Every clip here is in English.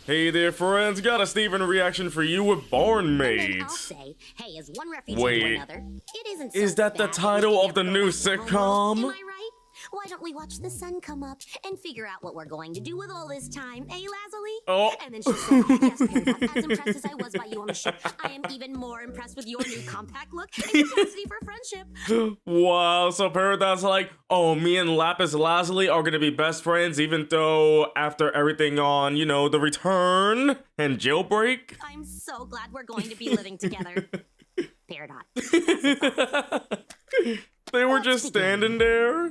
Hey there, friends. Got a Steven reaction for you with barnmates. I'll say, hey, as one refugee Wait, to another, it isn't so is that the bad title we of the never new go back to sitcom? home world, am I right? Why don't we watch the sun come up and figure out what we're going to do with all this time, eh, Lazuli? Oh. And then she said, yes, Peridot, as impressed as I was by you on the ship, I am even more impressed with your new compact look and capacity for friendship. Wow, so Peridot's like, oh, me and Lapis Lazuli are gonna be best friends even though after everything on, you know, The Return and Jailbreak? I'm so glad we're going to be living together. Peridot. They were just standing there?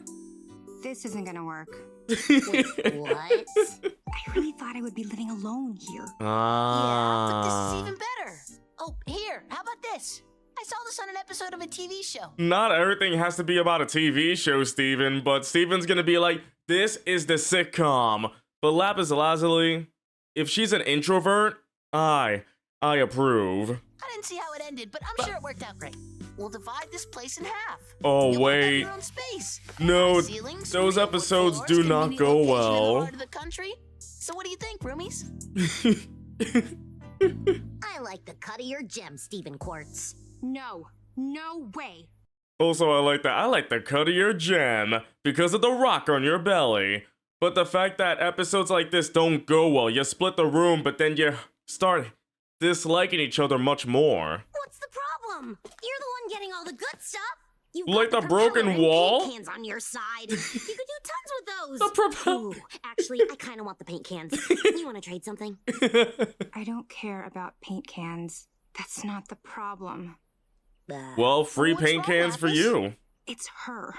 This isn't gonna work. Wait, what? I really thought I would be living alone here. Ah. Yeah, but this is even better. Oh, here, how about this? I saw this on an episode of a TV show. Not everything has to be about a TV show, Steven, but Steven's gonna be like, this is the sitcom. But Lapis Lazuli, if she's an introvert, I approve. I didn't see how it ended, but I'm sure it worked out great. We'll divide this place in half. Oh, You'll wait. have your own space. No, High ceilings, those three wood episodes floors, do not convenient go location in the well. heart of the country. So what do you think, roomies? I like the cut of your gem, Stephen Quartz. No, no way. Also, I like that. I like the cut of your gem because of the rock on your belly. But the fact that episodes like this don't go well, you split the room, but then you start disliking each other much more. What's the problem? You're the one getting all the good stuff. You've Like got the broken propeller and wall? paint cans on your side. You could do tons with those. The propeller. Ooh, actually, I kind of want the paint cans. You want to trade something? I don't care about paint cans. That's not the problem. Well, free What's paint wrong, cans for Lapis? you. It's her.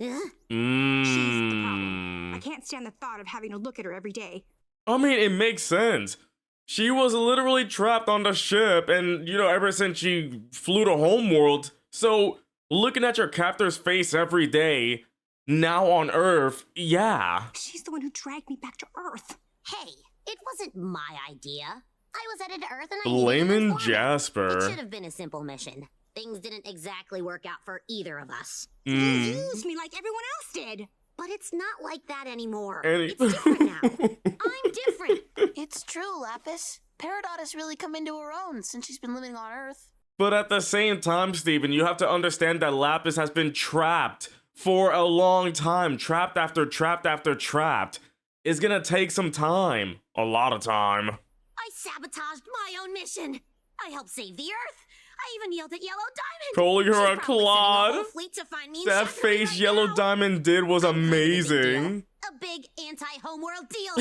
Huh? She's the problem. I Mmm. can't stand the thought of having to look at her every day. I mean, it makes sense. She was literally trapped on the ship, and, you know, ever since she flew to homeworld. So, looking at your captor's face every day, now on Earth, yeah. She's the one who dragged me back to Earth. Hey, it wasn't my idea. I was headed to Earth and I Blaming needed an informant. It Jasper. should have been a simple mission. Things didn't exactly work out for either of us. You Mm. used me like everyone else did. But it's not like that anymore. Any- It's different now. I'm different. It's true, Lapis. Peridot has really come into her own since she's been living on Earth. But at the same time, Steven, you have to understand that Lapis has been trapped for a long time. Trapped after trapped after trapped. It's gonna take some time. A lot of time. I sabotaged my own mission. I helped save the Earth. I even yelled at Yellow Diamond. Calling her She's a probably sending the whole clod. fleet to find me and That Shaka face right Yellow now. Diamond did was I'm playing a big amazing. deal. A big anti-homeworld deal.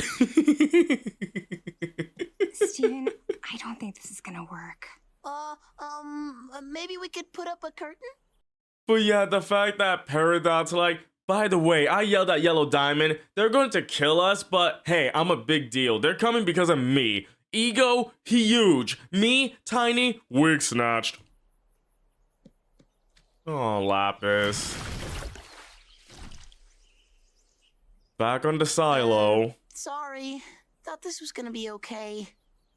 Steven, I don't think this is gonna work. Maybe we could put up a curtain? But yeah, the fact that Peridot's like, by the way, I yelled at Yellow Diamond. They're going to kill us, but hey, I'm a big deal. They're coming because of me. Ego, huge. Me, tiny, wig snatched. Oh, Lapis. Back on the silo. Sorry. Thought this was gonna be okay.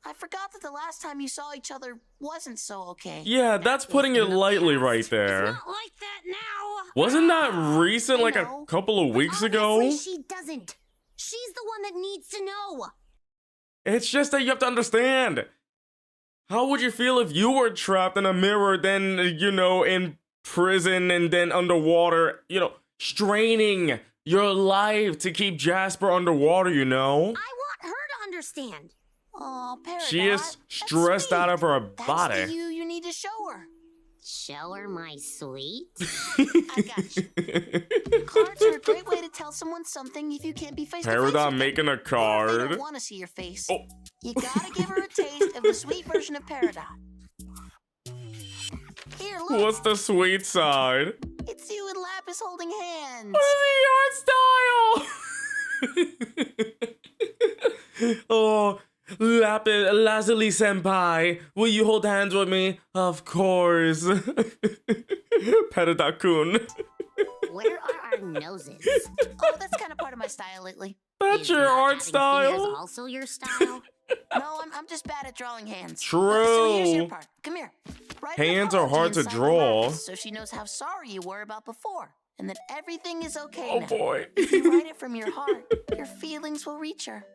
I forgot that the last time you saw each other wasn't so okay. Yeah, that's putting it lightly right there. Not like that now. Wasn't that recent, I like a know. couple of weeks ago? Obviously, she doesn't. She's the one that needs to know. It's just that you have to understand. How would you feel if you were trapped in a mirror, then, you know, in prison and then underwater, you know, straining your life to keep Jasper underwater, you know? I want her to understand. Oh, Peridot. She is that's stressed out sweet. of her That's body. the you need to show her. Show her my sweet. I got you. Cards are a great way to tell someone something if you can't be face to face. Peridot making a Or if they card. don't want to see your face. Oh. You gotta give her a taste of the sweet version of Peridot. Here, look. What's the sweet side? It's you and Lapis holding hands. What is the art style? Oh, Lapis Lazuli senpai, will you hold hands with me? Of course. Peridot-kun. Where are our noses? Oh, that's kind of part of my style lately. That's Is your not art having fingers style. also your style? No, I'm just bad at drawing hands. True. So here's your part. Come here. Write an Hands are apology hard to inside the draw. lapis so she knows how sorry you were about before, and that everything is okay Oh now. boy. If you write it from your heart, your feelings will reach her.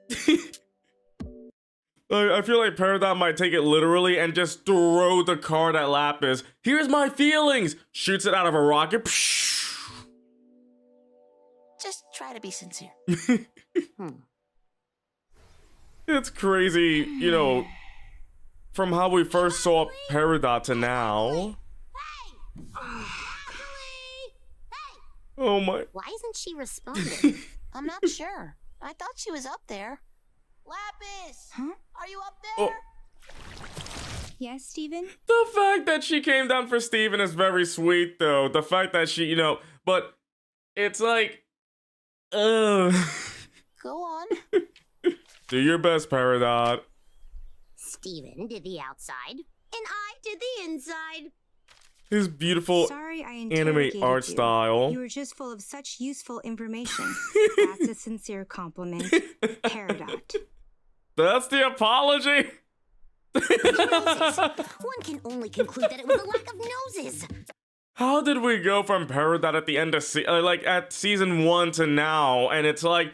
I feel like Peridot might take it literally and just throw the card at Lapis. Here's my feelings! Shoots it out of a rocket. Just try to be sincere. It's crazy, you know, from how we first saw Peridot to now. Oh my. Why isn't she responding? I'm not sure. I thought she was up there. Lapis! Huh? Are you up there? Yes, Steven? The fact that she came down for Steven is very sweet, though. The fact that she, you know, but it's like, Go on. do your best, Peridot. Steven did the outside, and I did the inside. His beautiful Sorry I anime interrogated art you. style. You were just full of such useful information. That's a sincere compliment. Peridot. That's the apology. Noses. One can only conclude that it was a lack of noses. How did we go from Peridot at the end of like at season 1 to now, and it's like,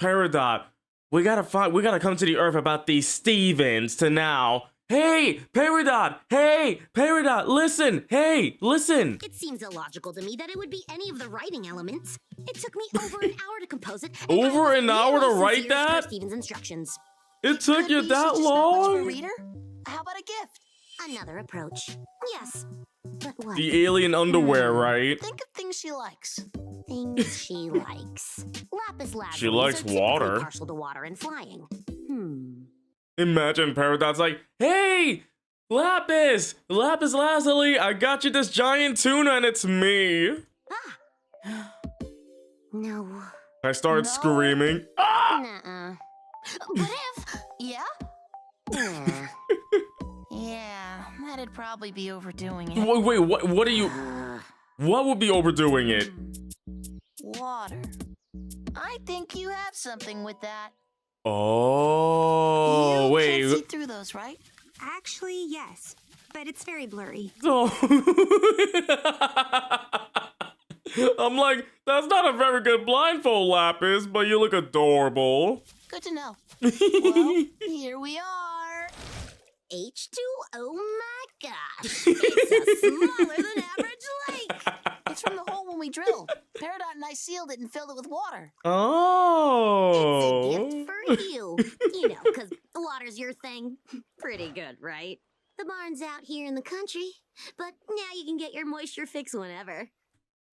Peridot, we gotta come to the Earth about these Stevens, to now, hey, Peridot, listen, hey, listen. It seems illogical to me that it would be any of the writing elements. It took me over an hour to compose it. And I Over was an hour to really write sincere as per that? Steven's instructions. It took Could you be that she's just not much of a long? reader? How about a gift? Another approach. Yes. But what? The alien underwear, right? Think of things she likes. Things she likes. Lapis lazuli. She likes water. Partial to water and flying. Imagine Peridot's like, hey, Lapis Lazuli, I got you this giant tuna and it's me. No. I started No. screaming. Ah! Nuh-uh. But if... Yeah? Uh, Yeah, that'd probably be overdoing it. Wait, what are you... What would be overdoing it? Water. I think you have something with that. Oh, you wait. can't see through those, right? Actually, yes. But it's very blurry. Oh. I'm like, that's not a very good blindfold, Lapis, but you look adorable. Good to know. Well, here we are. H2O, my gosh. It's a smaller than average lake. It's from the hole when we drilled. Peridot and I sealed it and filled it with water. Oh. It's a gift for you. You know, because water's your thing. Pretty good, right? The barn's out here in the country, but now you can get your moisture fix whenever.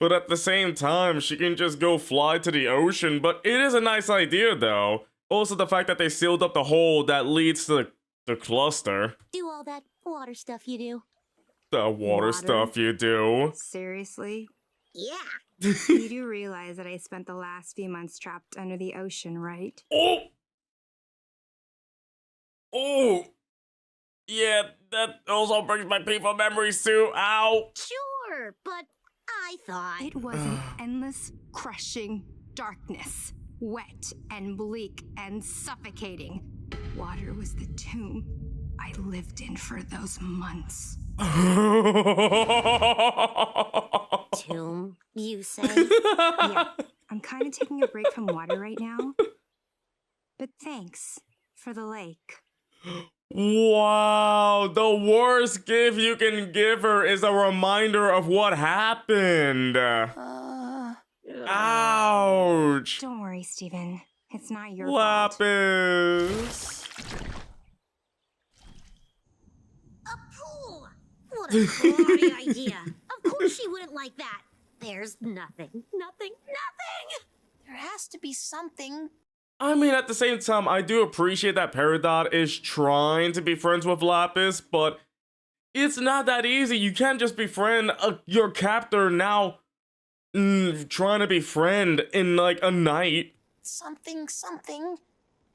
But at the same time, she can just go fly to the ocean, but it is a nice idea, though. Also, the fact that they sealed up the hole that leads to the cluster. Do all that water stuff you do. The water stuff you do. Seriously? Yeah. You do realize that I spent the last few months trapped under the ocean, right? Oh! Oh! Yeah, that also brings my painful memories too. Ow! Sure, but I thought... It was an endless, crushing darkness. Wet and bleak and suffocating. Water was the tomb I lived in for those months. Tomb, you say? Yeah, I'm kind of taking a break from water right now. But thanks for the lake. Wow, the worst gift you can give her is a reminder of what happened. Ouch. Don't worry, Steven. It's not your fault. Lapis. A pool! What a crazy idea. Of course she wouldn't like that. There's nothing. There has to be something. I mean, at the same time, I do appreciate that Peridot is trying to be friends with Lapis, but it's not that easy. You can't just befriend your captor now trying to befriend in like a night. Something.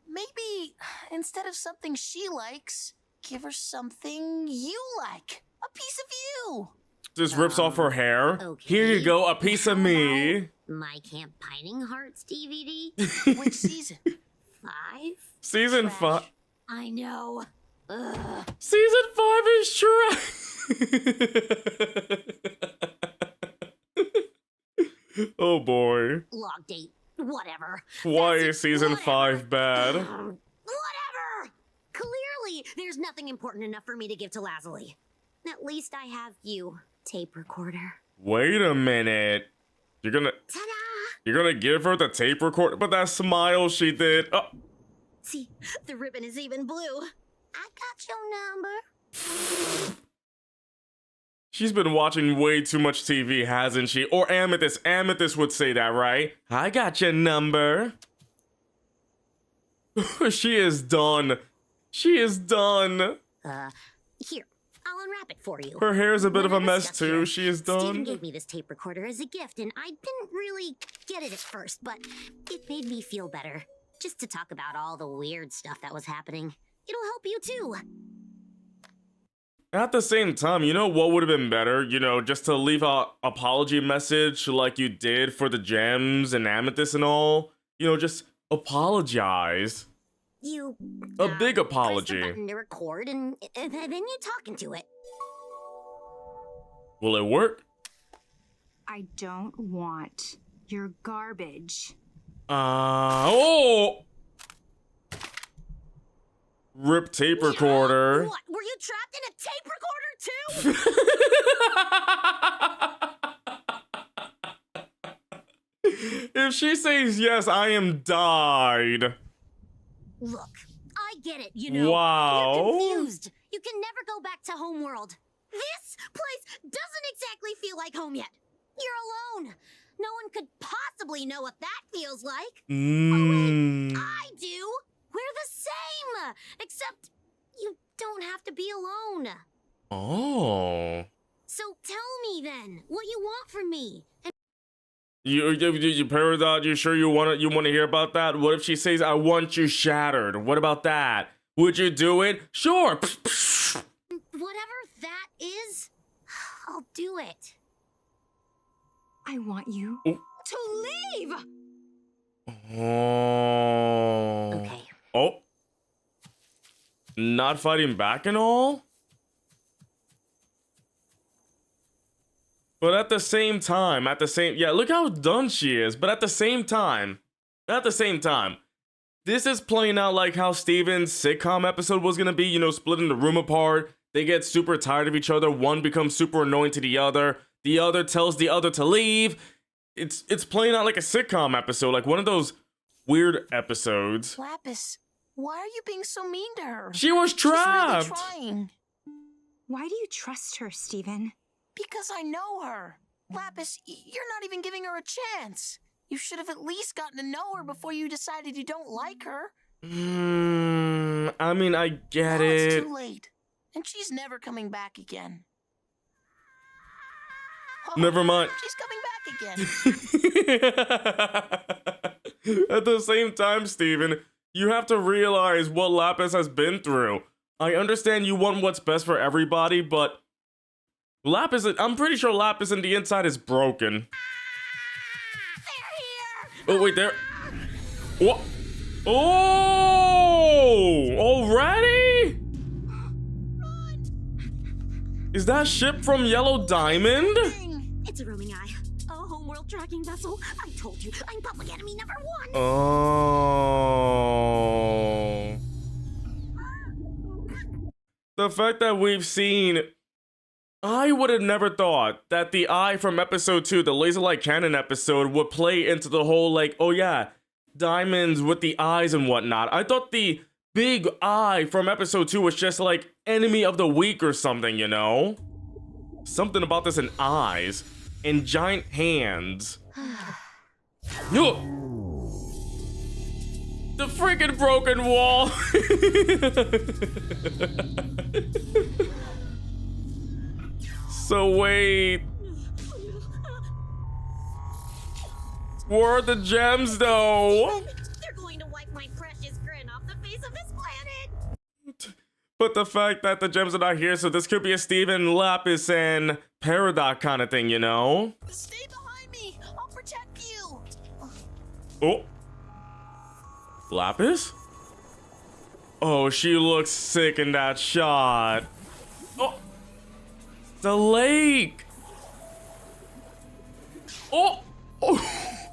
Maybe instead of something she likes, give her something you like. A piece of you. Just rips off her hair. Okay. Here you go, a piece of me. My Camp Pining Hearts DVD? Which season? 5? Season Trash. 5. I know. Ugh. Season 5 is trash. Oh boy. Log date. Whatever. Why That's is season whatever. 5 bad? Whatever! Clearly, there's nothing important enough for me to give to Lazuli. At least I have you, tape recorder. Wait a minute. You're gonna give her the tape recorder? But that smile she did. Oh. See, the ribbon is even blue. I got your number. She's been watching way too much TV, hasn't she? Or Amethyst. Amethyst would say that, right? I got your number. She is done. She is done. Here, I'll unwrap it for you. Her hair's a bit of a When I was mess stuck too. here, She is Steven done. gave me this tape recorder as a gift, and I didn't really get it at first, but it made me feel better. Just to talk about all the weird stuff that was happening. It'll help you too. At the same time, you know what would have been better? You know, just to leave a apology message like you did for the gems and Amethyst and all. You know, just apologize. You A big press apology. the button to record, and then you talk into it. Will it work? I don't want your garbage. Oh! Rip tape recorder. What? Were you trapped in a tape recorder too? If she says yes, I am died. Look, I get it, you know. Wow. You're confused. You can never go back to Homeworld. This place doesn't exactly feel like home yet. You're alone. No one could possibly know what that feels like. I do. We're the same. Except you don't have to be alone. Oh. So tell me then, what you want from me. And You Peridot, you sure you wanna hear about that? What if she says, I want you shattered? What about that? Would you do it? Sure. whatever that is, I'll do it. I want you Oh. to leave! Oh. Okay. Oh. Not fighting back and all? But at the same time, yeah, look how done she is. But at the same time, this is playing out like how Steven's sitcom episode was gonna be, you know, splitting the room apart. They get super tired of each other. One becomes super annoying to the other. The other tells the other to leave. It's playing out like a sitcom episode, like one of those weird episodes. Lapis, why are you being so mean to her? She was trapped. She's really trying. Why do you trust her, Steven? Because I know her. Lapis, you're not even giving her a chance. You should have at least gotten to know her before you decided you don't like her. I mean, I get Now it. it's too late. And she's never coming back again. Oh, Never mind. She's coming back again. At the same time, Steven, you have to realize what Lapis has been through. I understand you want what's best for everybody, but Lapis, I'm pretty sure Lapis in the inside is broken. They're here! Oh, wait, there. What? Oh! Already? Is that ship from Yellow Diamond? It's a roaming eye. A homeworld tracking vessel. I told you, I'm public enemy number 1. Oh. The fact that we've seen... I would have never thought that the eye from episode 2, the laser light cannon episode, would play into the whole, like, oh yeah, diamonds with the eyes and whatnot. I thought the big eye from episode 2 was just like enemy of the week or something, you know? Something about this in eyes and giant hands. Look! The freaking broken wall! So wait. Where are the gems though? They're going to wipe my precious grin off the face of this planet. But the fact that the gems are not here, so this could be a Steven, Lapis, and Peridot kind of thing, you know? Stay behind me. I'll protect you. Oh. Lapis? Oh, she looks sick in that shot. Oh. The lake. Oh. Oh.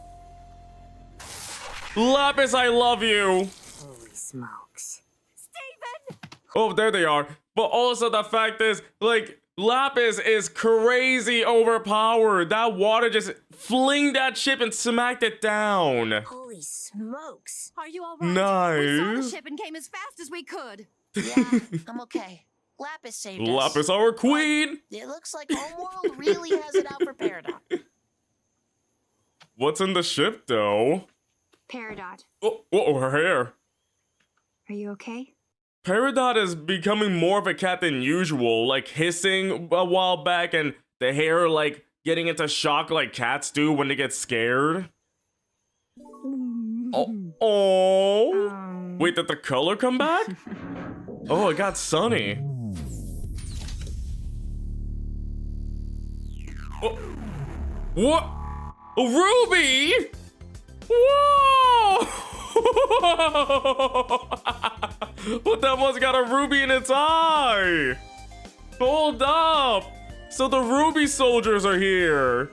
Lapis, I love you. Holy smokes. Steven! Oh, there they are. But also the fact is, like, Lapis is crazy overpowered. That water just flinged that ship and smacked it down. Holy smokes. Are you all right? We saw the Nice. ship and came as fast as we could. Yeah, I'm okay. Lapis saved us. Lapis, our queen. It looks like Homeworld really has it out for Peridot. What's in the ship, though? Peridot, Oh, her hair. are you okay? Peridot is becoming more of a cat than usual, like hissing a while back and the hair like getting into shock like cats do when they get scared. Oh. Wait, did the color come back? Oh, it got sunny. Oh. What? A ruby? Whoa! But that one's got a ruby in its eye. Hold up. So the ruby soldiers are here.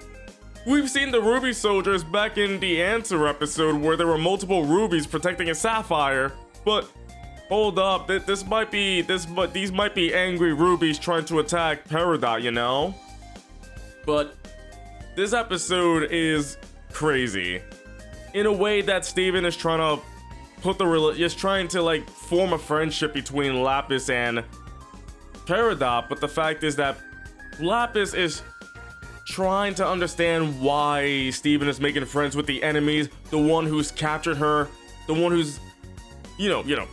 We've seen the ruby soldiers back in the Answer episode where there were multiple rubies protecting a sapphire. But hold up, these might be angry rubies trying to attack Peridot, you know? But this episode is crazy. In a way that Steven is trying to trying to like form a friendship between Lapis and Peridot, but the fact is that Lapis is trying to understand why Steven is making friends with the enemies, the one who's captured her, the one who's, you know.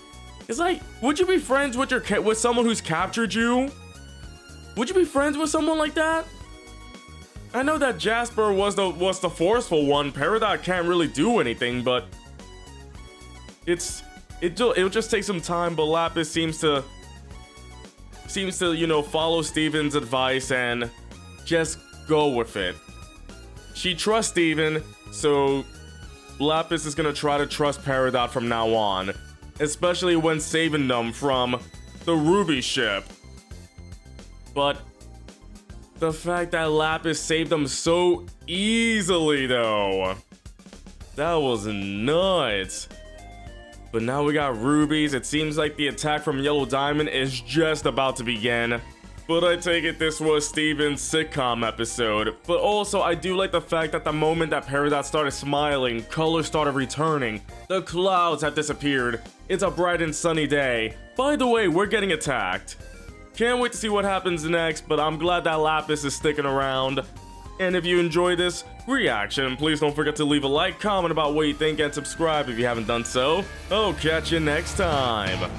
It's like, would you be friends with someone who's captured you? Would you be friends with someone like that? I know that Jasper was the forceful one. Peridot can't really do anything, but it'll just take some time. But Lapis seems to follow Steven's advice and just go with it. She trusts Steven, so Lapis is gonna try to trust Peridot from now on, especially when saving them from the Ruby ship. But the fact that Lapis saved them so easily, though, that was nuts. But now we got rubies. It seems like the attack from Yellow Diamond is just about to begin. But I take it this was Steven's sitcom episode. But also, I do like the fact that the moment that Peridot started smiling, colors started returning. The clouds have disappeared. It's a bright and sunny day. By the way, we're getting attacked. Can't wait to see what happens next, but I'm glad that Lapis is sticking around. And if you enjoy this reaction, please don't forget to leave a like, comment about what you think, and subscribe if you haven't done so. I'll catch you next time.